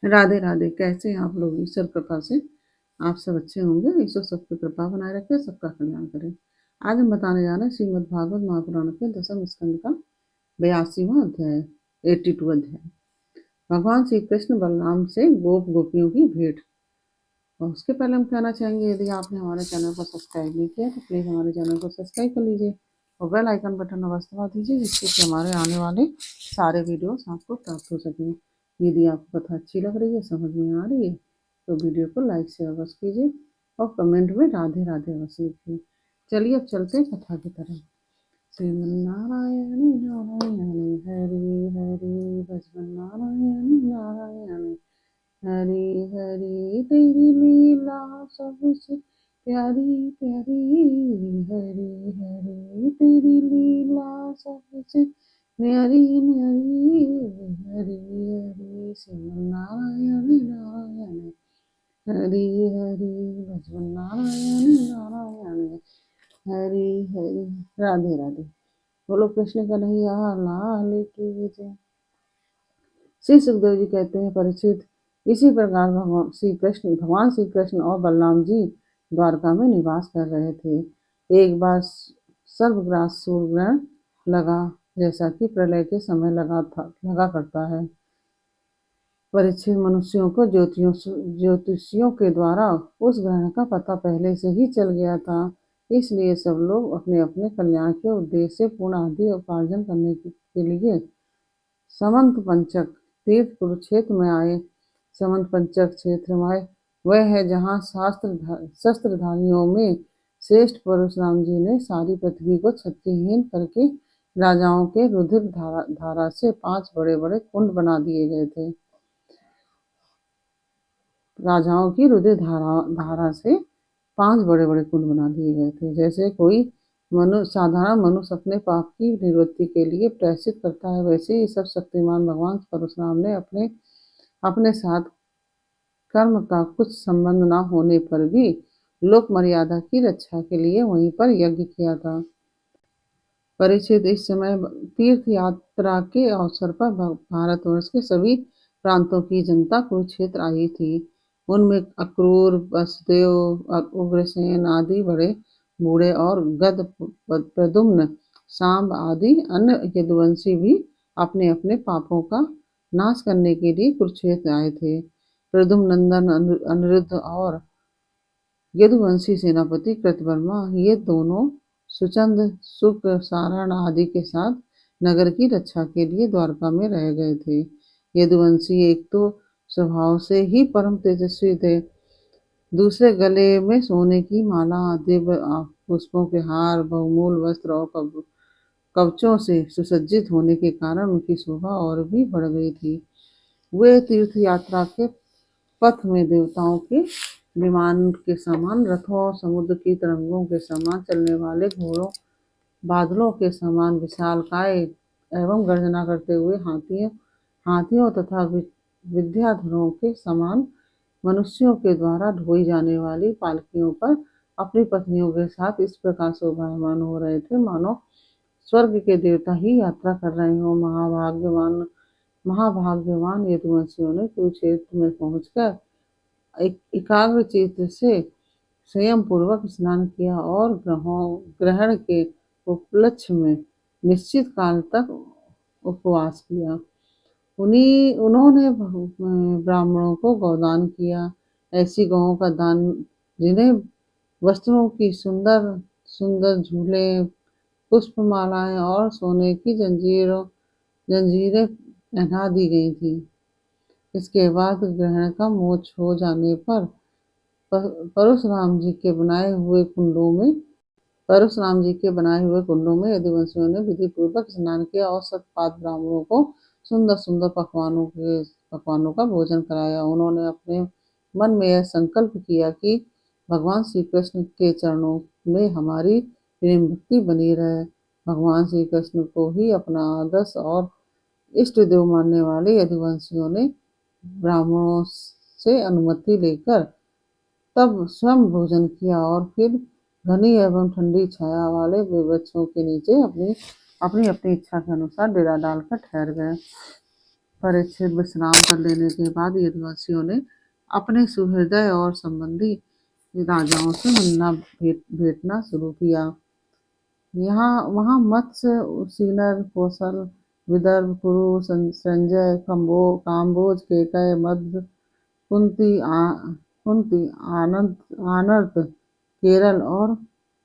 राधे राधे। कैसे हैं आप लोग? ईश्वर कृपा से आप सब अच्छे होंगे। ईश्वर सबकी कृपा बनाए रखे, सबका कल्याण करे। आज हम बताने जा रहे हैं श्रीमद् भागवत महापुराण के दसम स्कंद का 82वां अध्याय, 82 अध्याय। भगवान श्री कृष्ण बलराम से गोप गोपियों की भेंट। और उसके पहले हम कहना चाहेंगे, यदि आपने हमारे चैनल को सब्सक्राइब नहीं किया तो प्लीज़ हमारे चैनल को सब्सक्राइब कर लीजिए और बेल आइकन बटन अवश्य दबा दीजिए, जिससे कि हमारे आने वाले सारे वीडियोस आपको प्राप्त हो सकें। यदि आपको कथा अच्छी लग रही है, समझ में आ रही है, तो वीडियो को लाइक शेयर अवश्य कीजिए और कमेंट में राधे राधे अवश्य लिखिए। चलिए अब चलते हैं कथा की तरफ। श्रीमन्नारायण नारायण हरि हरि भजन नारायण नारायण हरि हरि, तेरी लीला सबसे प्यारी प्यारी। हरि हरि, तेरी लीला सबसे प्यारी न्यारी। हरि हरि, श्रीमन्नारायण नारायण हरि हरि भजन नारायण नारायण हरि हरि। राधे राधे। बोलो कृष्ण कन्हैया लाल की जय। श्री सुखदेव जी कहते हैं, परीक्षित, इसी प्रकार भगवान श्री कृष्ण और बलराम जी द्वारका में निवास कर रहे थे। एक बार सर्वग्रास सूर्यग्रहण लगा, जैसा कि प्रलय के समय लगा करता है। परीक्षित, मनुष्यों को ज्योतिषियों के द्वारा उस ग्रहण का पता पहले से ही चल गया था। इसलिए सब लोग अपने अपने कल्याण के उद्देश्य से पूर्ण आदि उपार्जन करने के लिए समंत पंचक तीर्थ कुरुक्षेत्र में आए। समंत पंचक क्षेत्र में वह है जहाँ शस्त्रधारियों में श्रेष्ठ परशुराम जी ने सारी पृथ्वी को क्षत्रियहीन करके राजाओं के रुधिर धारा से 5 बड़े बड़े कुंड बना दिए गए थे। राजाओं की रुधिर धारा से 5 बड़े बड़े कुंड बना दिए गए थे। जैसे कोई साधारण मनुष्य अपने पाप की निवृत्ति के लिए प्रायश्चित करता है, वैसे ही सब शक्तिमान भगवान परशुराम ने अपने साथ कर्म का कुछ संबंध न होने पर भी लोक मर्यादा की रक्षा के लिए वहीं पर यज्ञ किया था। परीक्षित, इस समय तीर्थ यात्रा के अवसर पर भारतवर्ष के सभी प्रांतों की जनता कुरुक्षेत्र आई थी। उनमें अक्रूर, वसुदेव, उग्रसेन आदि बड़े बूढ़े और गद, प्रद्युम्न, सांब आदि अन्य यदुवंशी भी अपने अपने पापों का नाश करने के लिए कुरुक्षेत्र आए थे। प्रद्युम्नंदन अनिरुद्ध और यदुवंशी सेनापति कृतवर्मा, ये दोनों सुचंद, शुक्र, सारण आदि के साथ नगर की रक्षा के लिए द्वारका में रह गए थे। यदुवंशी एक तो स्वभाव से ही परम तेजस्वी थे, दूसरे गले में सोने की माला, दिव्य पुष्पों के हार, बहुमूल्य वस्त्र और कवचों से सुसज्जित होने के कारण उनकी शोभा और भी बढ़ गई थी। वे तीर्थ यात्रा के पथ में देवताओं के विमान के समान, रथों, समुद्र की तरंगों के समान चलने वाले घोड़ों, बादलों के समान विशालकाय एवं गर्जना करते हुए हाथियों तथा विद्याधरों के समान मनुष्यों के द्वारा ढोई जाने वाली पालकियों पर अपनी पत्नियों के साथ इस प्रकार शोभायमान हो रहे थे, मानो स्वर्ग के देवता ही यात्रा कर रहे हो। महाभाग्यवान यदुवंशियों ने कुरुक्षेत्र में पहुंचकर एकाग्र चित्त से संयम पूर्वक स्नान किया और ग्रहण के उपलक्ष्य में निश्चित काल तक उपवास किया। उन्होंने ब्राह्मणों को गौदान किया। ऐसी गौओं का दान जिन्हें वस्त्रों की सुंदर सुंदर झूले, पुष्पमालाएं और सोने की जंजीरें पहना दी गई थी। इसके बाद ग्रहण का मोक्ष हो जाने पर परशुराम जी के बनाए हुए कुंडों में यदुवंशियों ने विधि पूर्वक स्नान किया और शतपात ब्राह्मणों को सुंदर सुंदर पकवानों का भोजन कराया। उन्होंने अपने मन में यह संकल्प किया कि भगवान श्री कृष्ण के चरणों में हमारी प्रेम भक्ति बनी रहे। भगवान श्री कृष्ण को ही अपना आदर्श और इष्ट देव मानने वाले यदुवंशियों ने ब्राह्मणों से अनुमति लेकर तब स्वयं भोजन किया और फिर घनी एवं ठंडी छाया वाले वृक्षों के नीचे अपनी अपनी इच्छा के अनुसार डेरा डालकर ठहर गए। परीक्षित विश्राम कर लेने के बाद यदुवंशियों ने अपने सुहृदय और संबंधी राजाओं से मिलना भेंटना शुरू किया। यहाँ वहाँ मत्स्य, सीनर, कौशल, विदर्भ, कुरु, संजय, काम्बोज, केकय, मद्र, कुंती, आनर्त, केरल और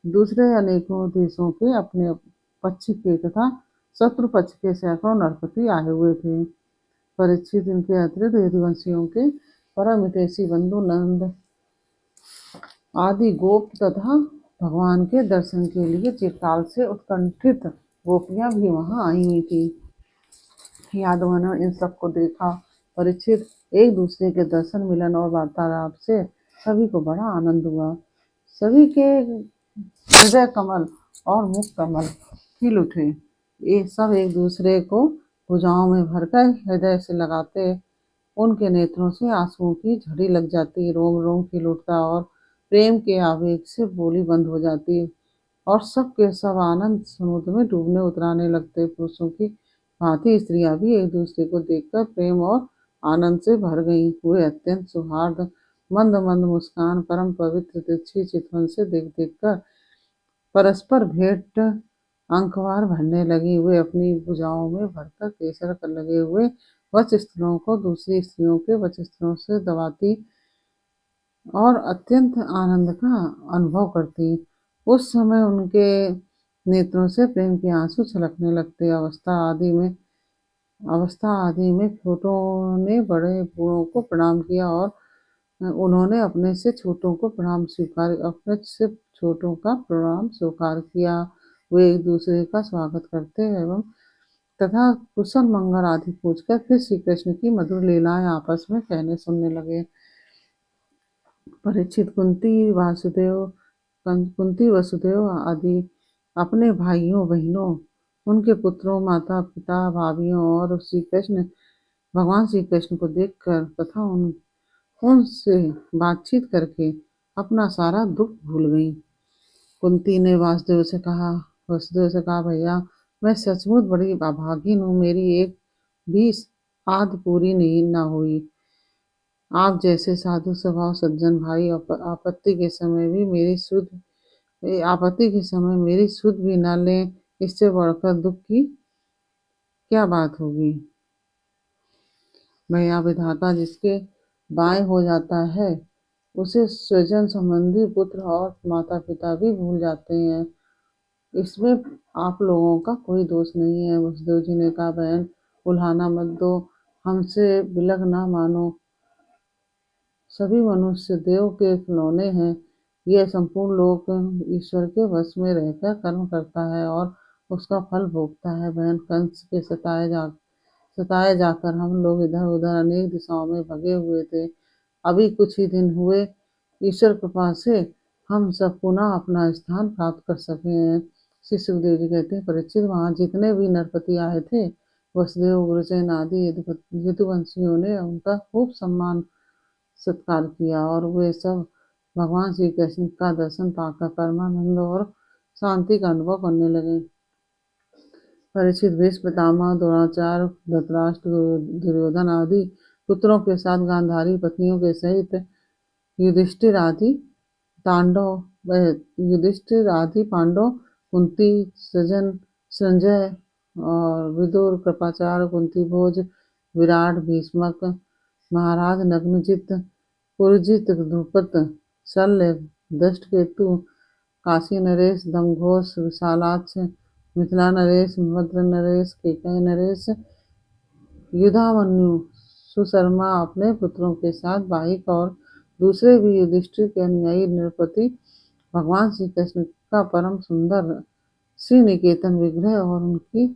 दूसरे अनेकों देशों के अपने पक्ष के तथा शत्रु पक्ष के सैकड़ों नरपति आए हुए थे। परीक्षित इनके अतिरिक्त यदुवंशियों के परम हितैषी बंधु नंद आदि गोप तथा भगवान के दर्शन के लिए चिरकाल से उत्कंठित गोपियां भी वहां आई हुई थी। यादवों ने इन सबको देखा। परीक्षित एक दूसरे के दर्शन, मिलन और वार्तालाप से सभी को बड़ा आनंद हुआ। सभी के हृदय कमल और मुख कमल खिल उठे। ये सब एक दूसरे को भुजाओं में भरकर हृदय से लगाते। उनके नेत्रों से आंसुओं की झड़ी लग जाती, रोम रोम खिल उठता और प्रेम के आवेग से बोली बंद हो जाती और सब के सब आनंद समुद्र में डूबने उतराने लगते। पुरुषों की भांति स्त्रियां भी एक दूसरे को देखकर प्रेम और आनंद से भर गईं। वे अत्यंत सौहार्द, मंद मंद मुस्कान, परम पवित्र, तिरछी चितवन से देख देख कर परस्पर भेंट अंकवार भरने लगी। वे अपनी भुजाओं में भरकर केसर कर लगे हुए वक्षस्थलों को दूसरी स्त्रियों के वक्षस्थलों से दबाती और अत्यंत आनंद का अनुभव करती। उस समय उनके नेत्रों से प्रेम के आंसू छलकने लगते। अवस्था आदि में छोटों ने बड़े बूढ़ों को प्रणाम किया और उन्होंने अपने से छोटों का प्रणाम स्वीकार किया। वे एक दूसरे का स्वागत करते एवं तथा कुशल मंगल आदि पूछकर फिर श्री कृष्ण की मधुर लीलाएं आपस में कहने सुनने लगे। परीक्षित कुंती वसुदेव आदि अपने भाइयों बहनों, उनके पुत्रों, माता पिता, भाभियों और भगवान श्री कृष्ण को देखकर तथा उनसे बातचीत करके अपना सारा दुख भूल गई। कुंती ने वसुदेव से कहा, भैया मैं सचमुच बड़ी अभागिन हूँ। मेरी एक भी आद पूरी नहीं ना हुई। आप जैसे साधु स्वभाव सज्जन भाई आपत्ति के समय मेरी सुध भी न लें, इससे बढ़कर दुख की क्या बात होगी। भैया विधाता जिसके बाएं हो जाता है उसे स्वजन संबंधी, पुत्र और माता पिता भी भूल जाते हैं। इसमें आप लोगों का कोई दोष नहीं है। वसुदेव जी ने कहा, बहन उल्हाना मत दो, हमसे बिलग ना मानो। सभी मनुष्य देव के खिलौने हैं। यह संपूर्ण लोक ईश्वर के वश में रहकर कर्म करता है और उसका फल भोगता है। बहन कंस के सताए जाकर हम लोग इधर उधर अनेक दिशाओं में भगे हुए थे। अभी कुछ ही दिन हुए ईश्वर कृपा से हम सब पुनः अपना स्थान प्राप्त कर सके हैं। श्री सुखदेव जी कहते हैं, परीक्षित वहां जितने भी नरपति आए थे, वसुदेव, उग्रसेन आदि यदुवंशियों ने उनका खूब सम्मान सत्कार किया और वे सब भगवान श्री कृष्ण का दर्शन पाकर परमानंद और शांति का अनुभव करने लगे। परीक्षित भीष्म पितामह, द्रोणाचार्य, धृतराष्ट्र, दुर्योधन आदि पुत्रों के साथ गांधारी पत्नियों के सहित युधिष्ठिर आदि पांडव, कुंती, संजय और विदुर, कृपाचार्य, कुंती भोज, विराट, भीष्मक, महाराज नग्नजित, पुरजित, ध्रुपद, शल्य, दष्टकेतु, काशी नरेश, दमघोष, विशालाक्ष, मिथिला नरेश, भद्र नरेश, केकय नरेश, युधामन्यु, सुशर्मा अपने पुत्रों के साथ बाहिक और दूसरे भी युधिष्ठिर के अनुयायी नृपति भगवान श्री कृष्ण का परम सुंदर श्री निकेतन विग्रह और उनकी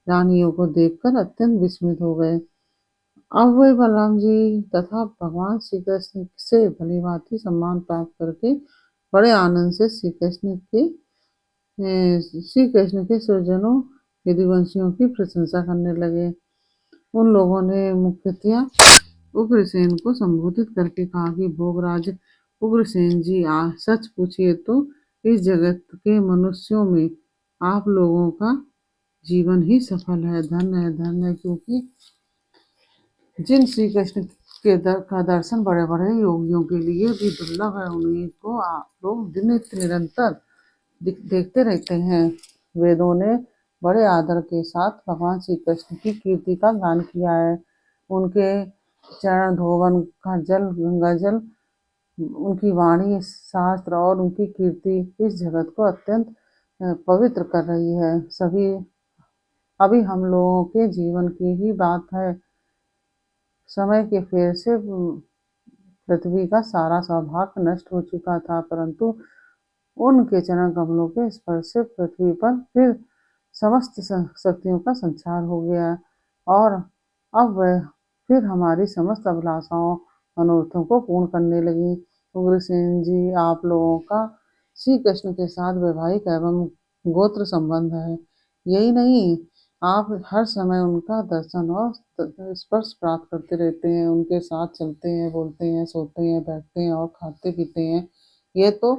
रानियों को देखकर अत्यंत विस्मित हो गए। अब वे बलराम जी तथा भगवान श्री कृष्ण से भलीभांति सम्मान प्राप्त करके बड़े आनंद से श्री कृष्ण के स्वजनों यदुवंशियों की प्रशंसा करने लगे। उन लोगों ने मुख्यतया उग्रसेन को संबोधित करके कहा कि भोगराज उग्रसेन जी, सच पूछिए तो इस जगत के मनुष्यों में आप लोगों का जीवन ही सफल है। धन्य है, धन्य है, क्योंकि जिन श्री कृष्ण के का दर्शन बड़े बड़े योगियों के लिए भी दुर्लभ है, उन्हीं को आप लोग निरंतर देखते रहते हैं। वेदों ने बड़े आदर के साथ भगवान श्री कृष्ण की कीर्ति का गान किया है। उनके चरण धोवन का जल, गंगा जल, उनकी वाणी, शास्त्र और उनकी कीर्ति इस जगत को अत्यंत पवित्र कर रही है। अभी हम लोगों के जीवन की ही बात है। समय के फेर से पृथ्वी का सारा सौभाग्य नष्ट हो चुका था, परंतु उनके चरण कमलों के स्पर्श से पृथ्वी पर फिर समस्त शक्तियों का संचार हो गया और अब वह फिर हमारी समस्त अभिलाषाओं, मनोरथों को पूर्ण करने लगी। उग्रसेन जी, आप लोगों का श्री कृष्ण के साथ वैवाहिक एवं गोत्र संबंध है। यही नहीं, आप हर समय उनका दर्शन और स्पर्श प्राप्त करते रहते हैं, उनके साथ चलते हैं, बोलते हैं, सोते हैं, बैठते हैं और खाते पीते हैं। ये तो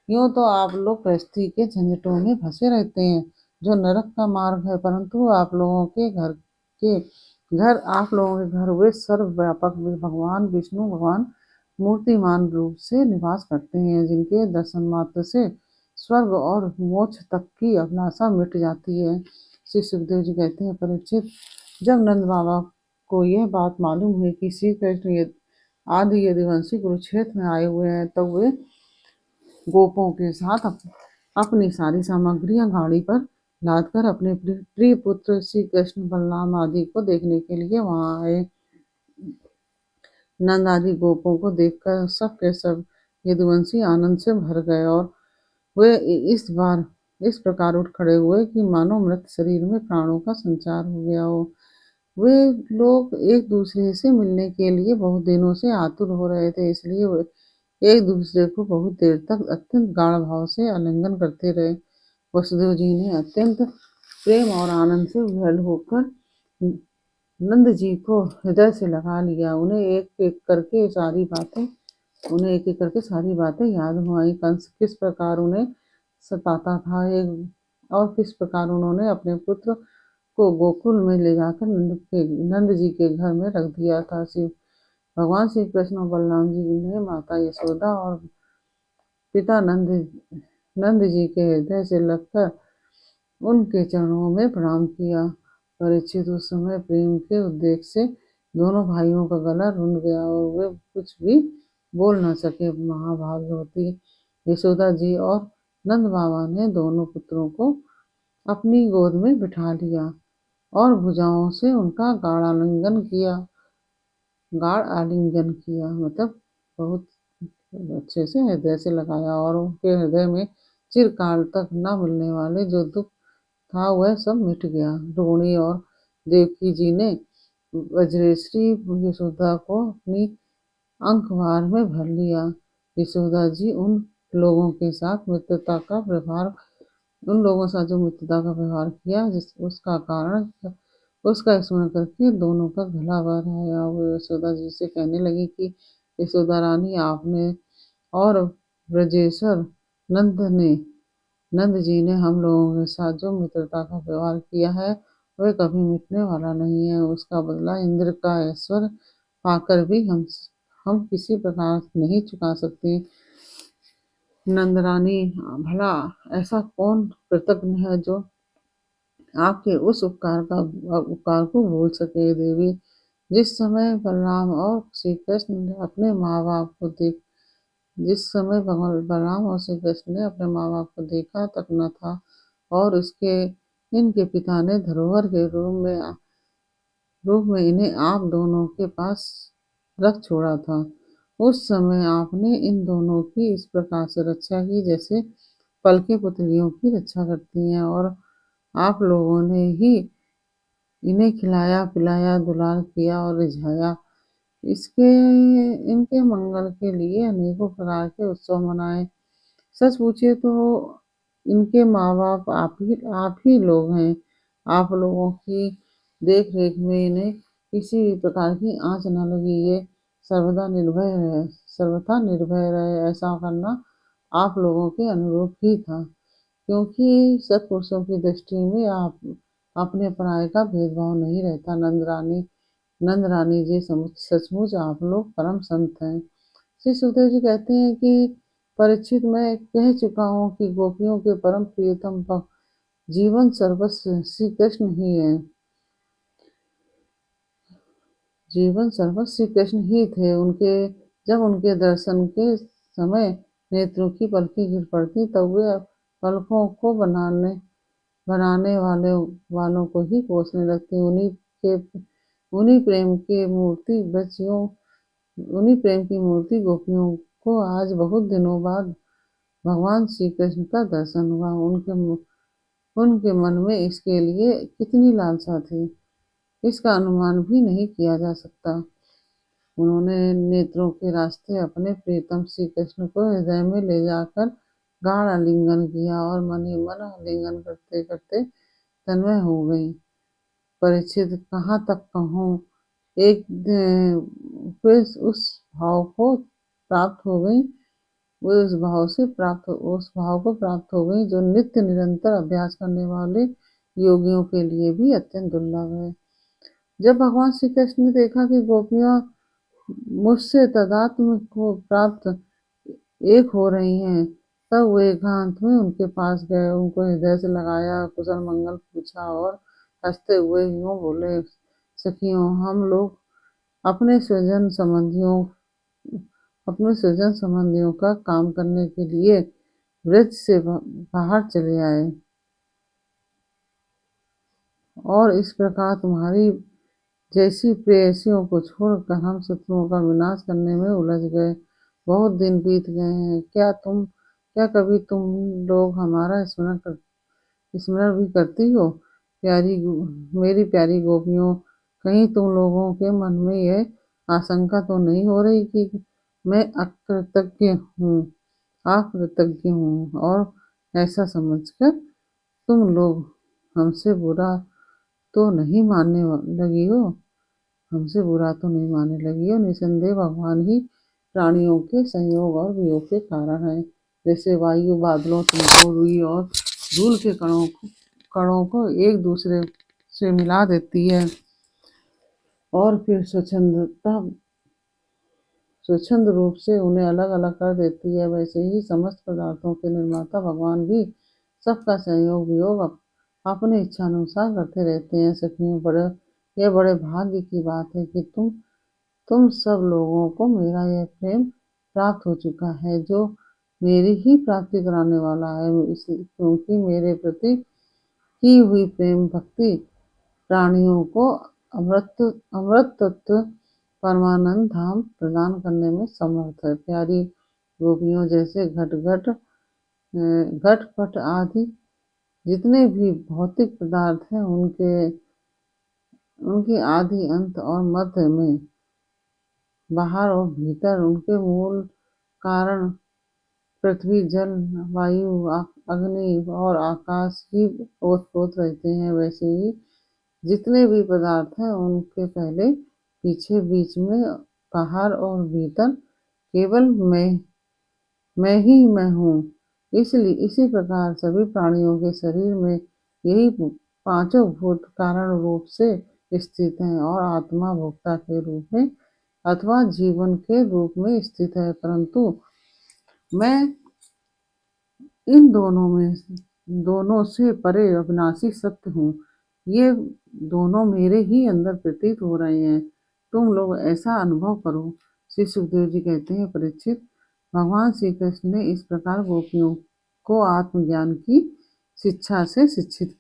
यूं तो आप लोग गृहस्थी के झंझटों में फंसे रहते हैं, जो नरक का मार्ग है, परंतु आप लोगों के घर वे सर्वव्यापक भगवान विष्णु भगवान मूर्तिमान रूप से निवास करते हैं, जिनके दर्शन मात्र से स्वर्ग और मोक्ष तक की अभिलाषा मिट जाती है। श्री सुखदेव जी कहते हैं, परीक्षित, जब नंद बाबा को यह बात मालूम हुई कि श्री कृष्ण आदि यदुवंशी कुरुक्षेत्र में आए हुए हैं, तब वे गोपों के साथ अपनी सारी सामग्रियां गाड़ी पर लादकर अपने प्रिय पुत्र श्री कृष्ण, बलराम आदि को देखने के लिए वहां आए। नंद आदि गोपों को देखकर सब के सब यदुवंशी आनंद से भर गए और वे इस प्रकार उठ खड़े हुए कि मानो मृत शरीर में प्राणों का संचार हो गया हो। वे लोग एक दूसरे से मिलने के लिए बहुत दिनों से आतुर हो रहे थे, इसलिए वे एक दूसरे को बहुत देर तक अत्यंत गाढ़ भाव से आलिंगन करते रहे। वसुदेव जी ने अत्यंत प्रेम और आनंद से विह्वल होकर नंद जी को हृदय से लगा लिया। उन्हें एक एक करके सारी बातें याद हो आई। कंस किस प्रकार उन्हें सताता था और किस प्रकार उन्होंने अपने पुत्र को गोकुल में ले जाकर नंद जी के घर में रख दिया था। भगवान श्री कृष्ण और बलराम जी ने माता यशोदा और पिता नंद जी के हृदय से लगकर उनके चरणों में प्रणाम किया। परीक्षित, उस समय प्रेम के उद्रेक से दोनों भाइयों का गला रुंध गया और वे कुछ भी बोल न सके। महाभागवती यशोदा जी और नंद बाबा ने दोनों पुत्रों को अपनी गोद में बिठा लिया और भुजाओं से उनका गाढ़ आलिंगन किया, मतलब बहुत अच्छे से हृदय से लगाया और उनके हृदय में चिरकाल तक न मिलने वाले जो दुख था वह सब मिट गया। रोहिणी और देवकी जी ने वज्रेश्वरी यशोदा को अपनी अंकवार में भर लिया। यशोदा जी उन लोगों के साथ जो मित्रता का व्यवहार किया, उसका स्मरण करके दोनों का गला भर आया। वो यशोदा जी से कहने लगी कि यशोदा रानी, आपने और ब्रजेश्वर नंद जी ने हम लोगों के साथ जो मित्रता का व्यवहार किया है वह कभी मिटने वाला नहीं है। उसका बदला इंद्र का ऐश्वर्य पाकर भी हम किसी प्रकार नहीं चुका सकते। नंदरानी, भला ऐसा कौन कृतज्ञ है जो आपके उस उपकार को भूल सके। देवी, जिस समय बलराम और श्री कृष्ण ने अपने माँ बाप को देखा तक न था और इनके पिता ने धरोहर के रूप में इन्हें आप दोनों के पास रख छोड़ा था। उस समय आपने इन दोनों की इस प्रकार से रक्षा की जैसे पलके पुतलियों की रक्षा करती हैं, और आप लोगों ने ही इन्हें खिलाया पिलाया, दुलार किया और रिझाया। इसके इनके मंगल के लिए अनेकों प्रकार के उत्सव मनाए। सच पूछिए तो इनके माँ बाप आप ही लोग हैं। आप लोगों की देख रेख में इन्हें किसी भी प्रकार की आंच न लगी। ये सर्वथा निर्भय रहे, ऐसा करना आप लोगों के अनुरूप ही था, क्योंकि सत्पुरुषों की दृष्टि में आप अपने पराये का भेदभाव नहीं रहता। नंद रानी, नंद रानी जी, सचमुच आप लोग परम संत हैं। श्री सुखदेव जी कहते हैं कि परीक्षित, मैं कह चुका हूँ कि गोपियों के परम प्रियतम भक्त जीवन सर्वस्व श्री कृष्ण ही है। जीवन सर्वस्व श्री कृष्ण ही थे। जब उनके दर्शन के समय नेत्रों की पलकें गिर पड़ती, तब वे पलकों को बनाने वालों को ही कोसने लगते। उन्हीं प्रेम के मूर्ति बच्चियों उन्हीं प्रेम की मूर्ति गोपियों को आज बहुत दिनों बाद भगवान श्री कृष्ण का दर्शन हुआ। उनके मन में इसके लिए कितनी लालसा थी, इसका अनुमान भी नहीं किया जा सकता। उन्होंने नेत्रों के रास्ते अपने प्रियतम श्री कृष्ण को हृदय में ले जाकर गाढ़ आलिंगन किया और मन ही मन आलिंगन करते करते तन्मय हो गई। परीक्षित, कहाँ तक कहूँ, एक फिर उस भाव को प्राप्त हो गई वे उस भाव को प्राप्त हो गई जो नित्य निरंतर अभ्यास करने वाले योगियों के लिए भी अत्यंत दुर्लभ है। जब भगवान श्री कृष्ण ने देखा कि गोपियां मुझसे तादात्म्य को प्राप्त एक हो रही हैं, तब वे एकांत में उनके पास गए, उनको हृदय से लगाया, कुशल मंगल पूछा और हंसते हुए यूं बोले, सखियों, हम लोग अपने स्वजन संबंधियों अपने स्वजन संबंधियों का काम करने के लिए ब्रज से बाहर चले आए और इस प्रकार तुम्हारी जैसी प्रेयसियों को छोड़कर हम शत्रुओं का विनाश करने में उलझ गए। बहुत दिन बीत गए हैं, क्या कभी तुम लोग हमारा स्मरण भी करती हो? मेरी प्यारी गोपियों, कहीं तुम लोगों के मन में यह आशंका तो नहीं हो रही कि मैं अकृतज्ञ हूँ और ऐसा समझकर तुम लोग हमसे बुरा तो नहीं मानने लगी हो हमसे बुरा तो नहीं मानने लगी हो। निसंदेह भगवान ही प्राणियों के संयोग और वियोग के कारण है। जैसे वायु बादलों, तुमको, रुई और धूल के कणों को एक दूसरे से मिला देती है और फिर स्वच्छंद रूप से उन्हें अलग अलग कर देती है, वैसे ही समस्त पदार्थों के निर्माता भगवान भी सबका संयोग वियोग अपने इच्छानुसार करते रहते हैं। सखियों, यह बड़े भाग्य की बात है कि तुम सब लोगों को मेरा यह प्रेम प्राप्त हो चुका है, जो मेरी ही प्राप्ति कराने वाला है। क्योंकि मेरे प्रति की हुई प्रेम भक्ति प्राणियों को अमृत तत्व परमानंद धाम प्रदान करने में समर्थ है। प्यारी गोपियों, जैसे घट पट आदि जितने भी भौतिक पदार्थ हैं, उनके आदि, अंत और मध्य में, बाहर और भीतर, उनके मूल कारण पृथ्वी, जल, वायु, अग्नि और आकाश ही ओतप्रोत रहते हैं। वैसे ही जितने भी पदार्थ हैं, उनके पहले पीछे, बीच में, बाहर और भीतर केवल मैं हूँ। इसी प्रकार सभी प्राणियों के शरीर में यही पांचों भूत कारण रूप से स्थित हैं और आत्मा भोक्ता के रूप में अथवा जीवन के रूप में स्थित है। परंतु मैं इन दोनों से परे अविनाशी सत्य हूँ। ये दोनों मेरे ही अंदर प्रतीत हो रहे हैं। तुम लोग ऐसा अनुभव करो। श्री सुखदेव जी कहते हैं, परीक्षित, भगवान श्री कृष्ण ने इस प्रकार गोपियों को आत्मज्ञान की शिक्षा से शिक्षित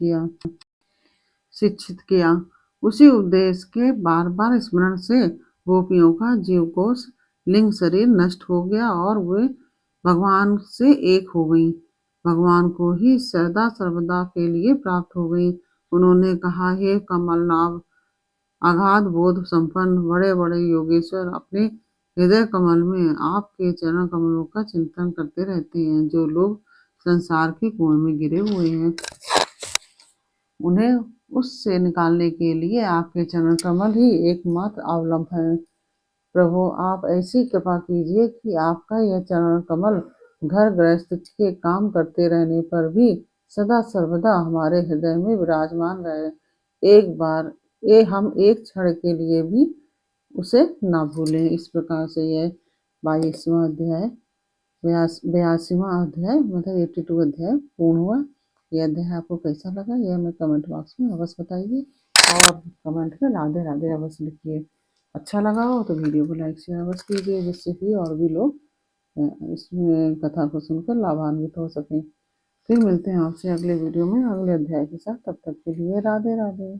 किया। उसी उपदेश के बार बार स्मरण से गोपियों का जीवकोश लिंग शरीर नष्ट हो गया और वे भगवान से एक हो गई, भगवान को ही सदा सर्वदा के लिए प्राप्त हो गई। उन्होंने कहा, हे कमलनाभ, अगाध बोध संपन्न बड़े बड़े योगेश्वर, अपने हृदय कमल में आपके चरण कमलों का चिंतन करते रहते हैं। जो लोग संसार के कुएं में गिरे हुए हैं, उन्हें उससे निकालने के लिए आपके चरण कमल ही एकमात्र अवलंब है। प्रभु, आप ऐसी कृपा कीजिए कि आपका यह चरण कमल घर गृहस्थ के काम करते रहने पर भी सदा सर्वदा हमारे हृदय में विराजमान रहे। एक बार ये हम एक क्षण के लिए भी उसे ना भूलें। इस प्रकार से यह 22वां अध्याय 82वां अध्याय मतलब 82 अध्याय पूर्ण हुआ। यह अध्याय आपको कैसा लगा यह हमें कमेंट बॉक्स में अवश्य बताइए और कमेंट में राधे राधे अवश्य लिखिए। अच्छा लगा हो तो वीडियो को लाइक शेयर अवश्य कीजिए, जिससे कि और भी लोग इसमें कथा को सुनकर लाभान्वित हो सकें। फिर मिलते हैं आपसे अगले वीडियो में अगले अध्याय के साथ। तब तक के लिए राधे राधे।